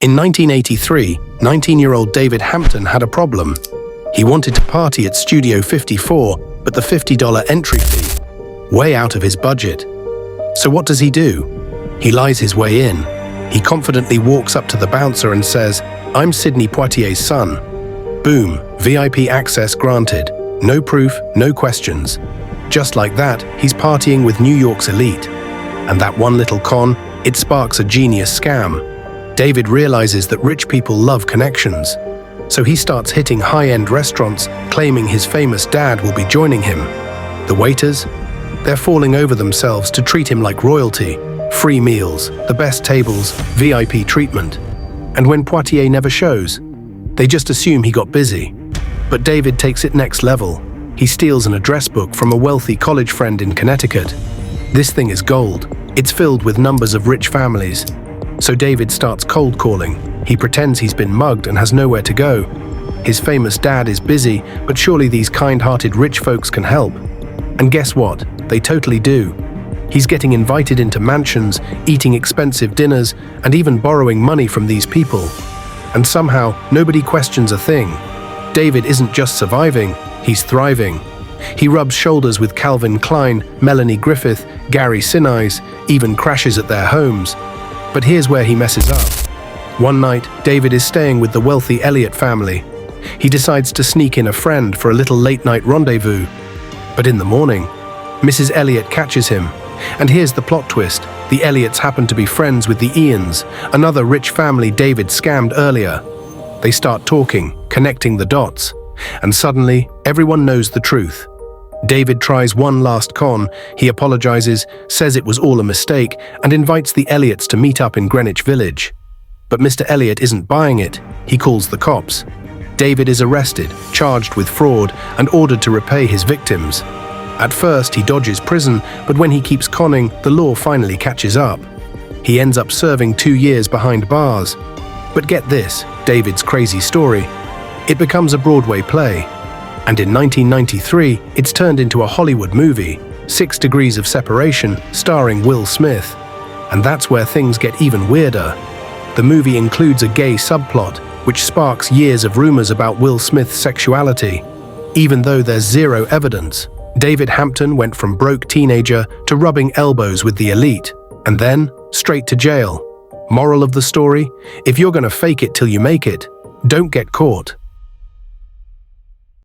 In 1983, 19-year-old David Hampton had a problem. He wanted to party at Studio 54, but the $50 entry fee, way out of his budget. So what does he do? He lies his way in. He confidently walks up to the bouncer and says, "I'm Sidney Poitier's son." Boom, VIP access granted. No proof, no questions. Just like that, he's partying with New York's elite. And that one little con, it sparks a genius scam. David realizes that rich people love connections. So he starts hitting high-end restaurants, claiming his famous dad will be joining him. The waiters? They're falling over themselves to treat him like royalty. Free meals, the best tables, VIP treatment. And when Poitier never shows, they just assume he got busy. But David takes it next level. He steals an address book from a wealthy college friend in Connecticut. This thing is gold. It's filled with numbers of rich families. So David starts cold calling. He pretends he's been mugged and has nowhere to go. His famous dad is busy, but surely these kind-hearted rich folks can help. And guess what? They totally do. He's getting invited into mansions, eating expensive dinners, and even borrowing money from these people. And somehow, nobody questions a thing. David isn't just surviving, he's thriving. He rubs shoulders with Calvin Klein, Melanie Griffith, Gary Sinise, even crashes at their homes. But here's where he messes up. One night, David is staying with the wealthy Elliott family. He decides to sneak in a friend for a little late-night rendezvous. But in the morning, Mrs. Elliott catches him. And here's the plot twist. The Elliots happen to be friends with the Ians, another rich family David scammed earlier. They start talking, connecting the dots. And suddenly, everyone knows the truth. David tries one last con. He apologizes, says it was all a mistake, and invites the Elliots to meet up in Greenwich Village. But Mr. Elliott isn't buying it. He calls the cops. David is arrested, charged with fraud, and ordered to repay his victims. At first, he dodges prison, but when he keeps conning, the law finally catches up. He ends up serving 2 years behind bars. But get this, David's crazy story. It becomes a Broadway play. And in 1993, it's turned into a Hollywood movie, 6 Degrees of Separation, starring Will Smith. And that's where things get even weirder. The movie includes a gay subplot, which sparks years of rumors about Will Smith's sexuality. Even though there's zero evidence, David Hampton went from broke teenager to rubbing elbows with the elite, and then straight to jail. Moral of the story? If you're gonna fake it till you make it, don't get caught.